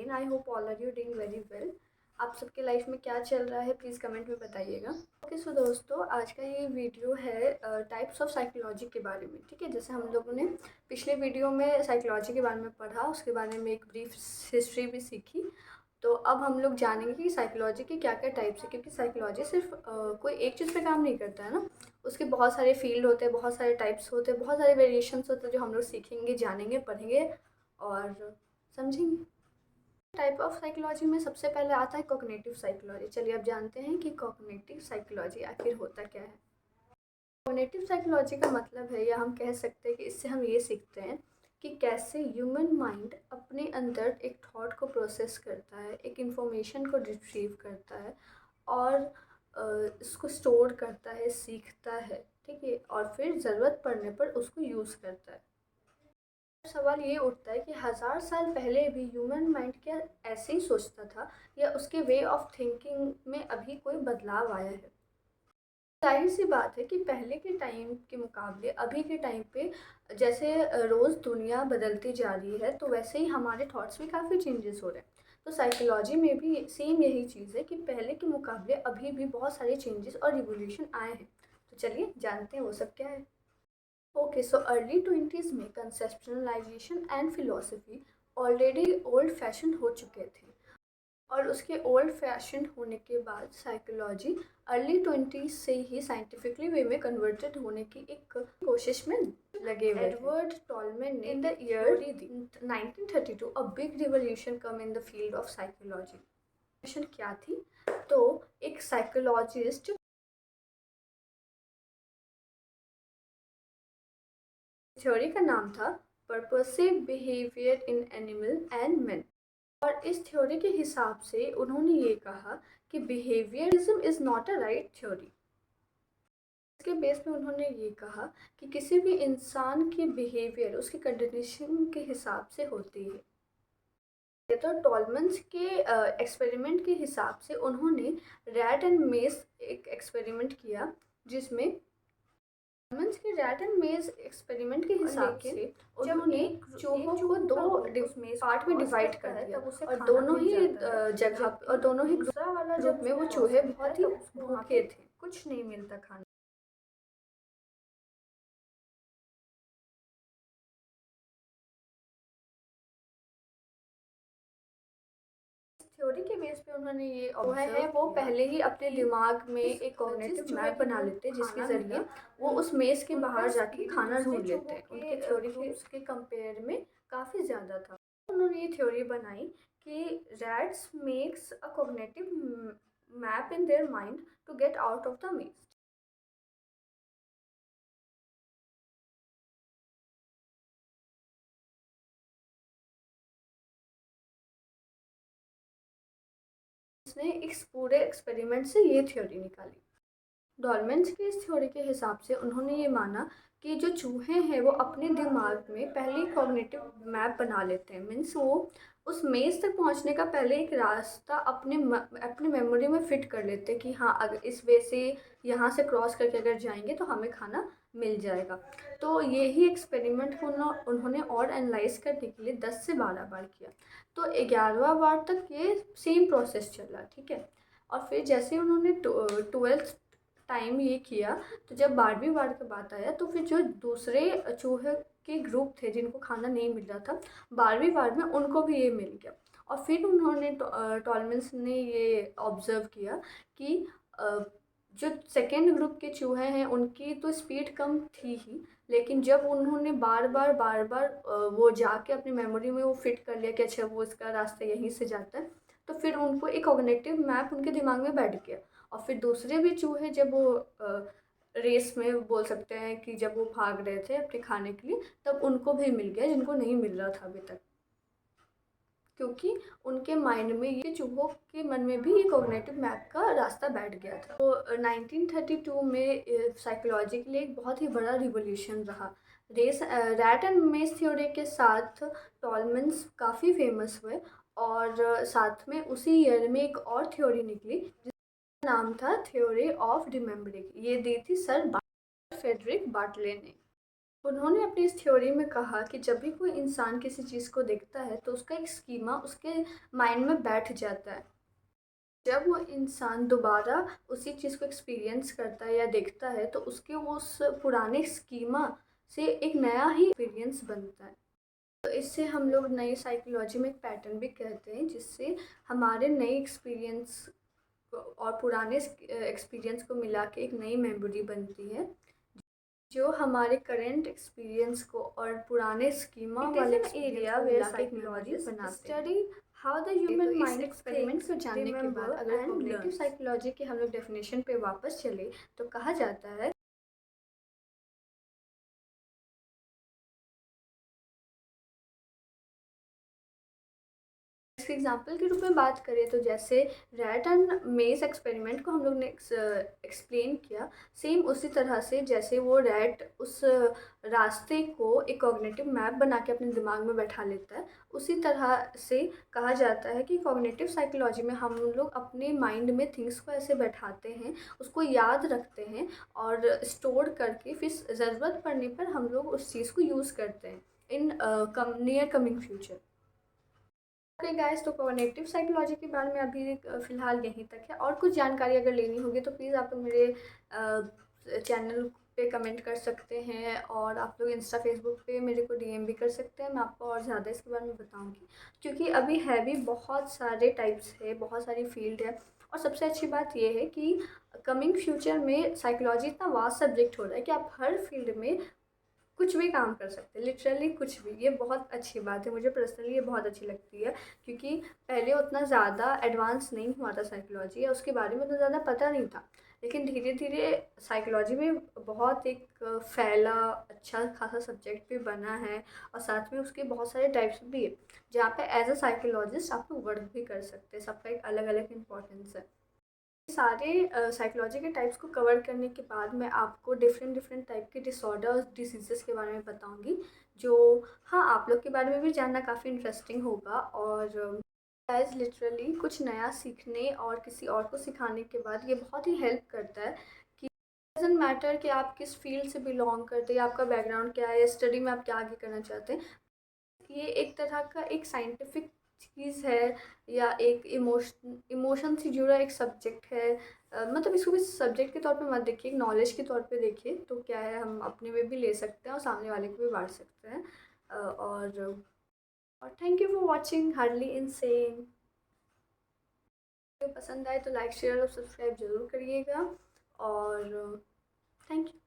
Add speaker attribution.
Speaker 1: Again. I hope all are you doing very well. आप सबके life में क्या चल रहा है प्लीज़ कमेंट में बताइएगा। ओके सो दोस्तों, आज का ये वीडियो है टाइप्स ऑफ साइकोलॉजी के बारे में। ठीक है, जैसे हम लोगों ने पिछले वीडियो में साइकोलॉजी के बारे में पढ़ा, उसके बारे में एक ब्रीफ हिस्ट्री भी सीखी। तो अब हम लोग जानेंगे कि साइकोलॉजी के क्या क्या टाइप्स है, क्योंकि साइकोलॉजी सिर्फ कोई एक चीज़ पे काम नहीं करता है ना। उसके बहुत सारे फील्ड होते हैं, बहुत सारे टाइप्स होते हैं, बहुत सारे वेरिएशंस होते हैं जो हम लोग सीखेंगे, जानेंगे, पढ़ेंगे और समझेंगे। टाइप ऑफ साइकोलॉजी में सबसे पहले आता है कॉग्निटिव साइकोलॉजी। चलिए अब जानते हैं कि कॉग्निटिव साइकोलॉजी आखिर होता क्या है। कॉग्निटिव साइकोलॉजी का मतलब है, या हम कह सकते हैं कि इससे हम ये सीखते हैं कि कैसे ह्यूमन माइंड अपने अंदर एक थॉट को प्रोसेस करता है, एक इंफॉर्मेशन को रिट्रीव करता है और इसको स्टोर करता है, सीखता है, ठीक है, और फिर ज़रूरत पड़ने पर उसको यूज़ करता है। सवाल ये उठता है कि 1000 साल पहले भी ह्यूमन माइंड क्या ऐसे ही सोचता था, या उसके वे ऑफ थिंकिंग में अभी कोई बदलाव आया है। जाहिर सी बात है कि पहले के टाइम के मुकाबले अभी के टाइम पे जैसे रोज़ दुनिया बदलती जा रही है, तो वैसे ही हमारे थॉट्स में काफ़ी चेंजेस हो रहे हैं। तो साइकोलॉजी में भी सेम यही चीज़ है कि पहले के मुकाबले अभी भी बहुत सारे चेंजेस और रिवोल्यूशन आए हैं। तो चलिए जानते हैं वो सब क्या है। ओके सो अर्ली 20s में conceptualisation and philosophy already old fashion हो चुके थे, और उसके ओल्ड फैशन होने के बाद साइकोलॉजी अर्ली 20s से ही साइंटिफिकली वे में कन्वर्टेड होने की एक कोशिश में लगे हुए थे। एडवर्ड टॉलमैन ने in the year 1932 a big revolution come in the field of psychology. क्या थी? तो एक साइकोलॉजिस्ट, थ्योरी का नाम था purposive behaviour in animal and man, और इस थ्योरी के हिसाब से उन्होंने ये कहा कि behaviourism is not a right theory. इसके बेस में उन्होंने ये कहा कि किसी भी इंसान की बिहेवियर उसकी कंडीशन के हिसाब से होती है। तो टॉलमन्स के एक्सपेरिमेंट के हिसाब से उन्होंने रैट एंड मेस एक एक्सपेरिमेंट किया, जिसमें टॉलमन्स के रैट एंड मेज एक्सपेरिमेंट के हिसाब से उन्होंने चूहों को दो पार्ट में डिवाइड कर दिया, और दोनों ही जगह और दोनों ही ग्रुप में वो चूहे बहुत ही भूखे थे, कुछ नहीं मिलता खाने। थ्योरी के बेस पे उन्होंने ये ऑब्जर्व है, वो पहले ही अपने दिमाग में एक कॉग्निटिव मैप बना लेते हैं, जिसके जरिए वो उस मेज के बाहर जाके खाना ढूंढ लेते हैं। उनके थ्योरी के कंपेयर में काफ़ी ज़्यादा था। उन्होंने ये थ्योरी बनाई कि rats makes a cognitive map in their mind to get out of the maze. इसने इस पूरे एक्सपेरिमेंट से ये थ्योरी निकाली। डॉल्मेंस की इस थ्योरी के हिसाब से उन्होंने ये माना कि जो चूहे हैं वो अपने दिमाग में पहले ही कॉग्निटिव मैप बना लेते हैं। मीन्स वो उस मेज़ तक पहुंचने का पहले एक रास्ता अपने मेमोरी में फिट कर लेते हैं कि हाँ, अगर इस वे से यहाँ से क्रॉस करके अगर जाएंगे तो हमें खाना मिल जाएगा। तो यही एक्सपेरिमेंट उन्होंने और एनालाइज करने के लिए 10 से 12 बार किया। तो 11वां बार तक ये सेम प्रोसेस चला, ठीक है। और फिर जैसे उन्होंने 12th टाइम ये किया, तो जब 12वीं बार का बात आया तो फिर जो दूसरे चूहे के ग्रुप थे जिनको खाना नहीं मिल रहा था, 12वीं बार में उनको भी ये मिल गया। और फिर उन्होंने टॉलमेंस ने ये ऑब्ज़र्व किया कि जो सेकेंड ग्रुप के चूहे हैं उनकी तो स्पीड कम थी ही, लेकिन जब उन्होंने बार बार वो जाके अपनी मेमोरी में वो फिट कर लिया कि अच्छा वो इसका रास्ता यहीं से जाता है, तो फिर उनको एक कॉग्निटिव मैप उनके दिमाग में बैठ गया। और फिर दूसरे भी चूहे जब वो रेस में बोल सकते हैं कि जब वो भाग रहे थे अपने खाने के लिए, तब उनको भी मिल गया जिनको नहीं मिल रहा था अभी तक, क्योंकि उनके माइंड में ये चूहों के मन में भी ये कॉग्निटिव मैप का रास्ता बैठ गया था। तो 1932 में साइकोलॉजी के लिए एक बहुत ही बड़ा रिवोल्यूशन रहा। रैट एंड मेज थ्योरी के साथ टॉलमन्स काफ़ी फेमस हुए, और साथ में उसी ईयर में एक और थ्योरी निकली जिसका नाम था थ्योरी ऑफ रिमेम्बरिंग। ये दी थी सर फ्रेडरिक बार्टले ने। उन्होंने अपनी इस थ्योरी में कहा कि जब भी कोई इंसान किसी चीज़ को देखता है तो उसका एक स्कीमा उसके माइंड में बैठ जाता है। जब वो इंसान दोबारा उसी चीज़ को एक्सपीरियंस करता है या देखता है तो उसके उस पुराने स्कीमा से एक नया ही एक्सपीरियंस बनता है। तो इससे हम लोग नई साइकोलॉजी में एक पैटर्न भी कहते हैं, जिससे हमारे नए एक्सपीरियंस और पुराने एक्सपीरियंस को मिला के एक नई मेमोरी बनती है, जो हमारे करंट एक्सपीरियंस को और पुराने स्कीमा वाले area where psychologist study how the human mind experiment को जानने के बाद अगर कॉग्निटिव साइकोलॉजी के हम लोग डेफिनेशन पे वापस चले तो कहा जाता है, इसके एग्जाम्पल के रूप में बात करें तो जैसे रैट एंड मेज एक्सपेरिमेंट को हम लोग ने एक्सप्लेन किया, सेम उसी तरह से जैसे वो रैट उस रास्ते को एक कॉग्निटिव मैप बना के अपने दिमाग में बैठा लेता है, उसी तरह से कहा जाता है कि कॉग्निटिव साइकोलॉजी में हम लोग अपने माइंड में थिंग्स को ऐसे बैठाते हैं, उसको याद रखते हैं और स्टोर करके फिर ज़रूरत पड़ने पर हम लोग उस चीज़ को यूज़ करते हैं in near coming future. Okay guys, तो कॉग्निटिव साइकोलॉजी के बारे में अभी फ़िलहाल यहीं तक है। और कुछ जानकारी अगर लेनी होगी तो प्लीज़ आप लोग मेरे चैनल पे कमेंट कर सकते हैं, और आप लोग इंस्टा फेसबुक पे मेरे को डीएम भी कर सकते हैं। मैं आपको और ज़्यादा इसके बारे में बताऊंगी, क्योंकि अभी है भी बहुत सारे टाइप्स है, बहुत सारी फील्ड है। और सबसे अच्छी बात यह है कि कमिंग फ्यूचर में साइकोलॉजी इतना वास्ट सब्जेक्ट हो रहा है कि आप हर फील्ड में कुछ भी काम कर सकते हैं, लिटरली कुछ भी। ये बहुत अच्छी बात है, मुझे पर्सनली ये बहुत अच्छी लगती है, क्योंकि पहले उतना ज़्यादा एडवांस नहीं हुआ था साइकोलॉजी, या उसके बारे में उतना ज़्यादा पता नहीं था। लेकिन धीरे धीरे साइकोलॉजी में बहुत एक फैला अच्छा खासा सब्जेक्ट भी बना है, और साथ में उसके बहुत सारे टाइप्स भी है, जहाँ पे एज अ साइकोलॉजिस्ट आप लोग वर्क भी कर सकते हैं। सबका एक अलग अलग इम्पोर्टेंस है। सारे साइकोलॉजी के टाइप्स को कवर करने के बाद मैं आपको डिफरेंट डिफरेंट टाइप के डिसऑर्डर और डिसीज़ेस के बारे में बताऊंगी, जो हाँ आप लोग के बारे में भी जानना काफ़ी इंटरेस्टिंग होगा। और गाइस, लिटरली कुछ नया सीखने और किसी और को सिखाने के बाद ये बहुत ही हेल्प करता है कि डजेंट मैटर कि आप किस फील्ड से बिलोंग करते हैं या आपका बैकग्राउंड क्या है या स्टडी में आप क्या आगे करना चाहते हैं। ये एक तरह का एक साइंटिफिक चीज़ है, या एक इमोशन से जुड़ा एक सब्जेक्ट है। मतलब इसको भी सब्जेक्ट के तौर पे मत देखिए, एक नॉलेज के तौर पे देखिए, तो क्या है हम अपने में भी ले सकते हैं और सामने वाले को भी बांट सकते हैं। और thank you for watching hardly insane. पसंद आए तो लाइक शेयर और सब्सक्राइब जरूर करिएगा, और थैंक यू।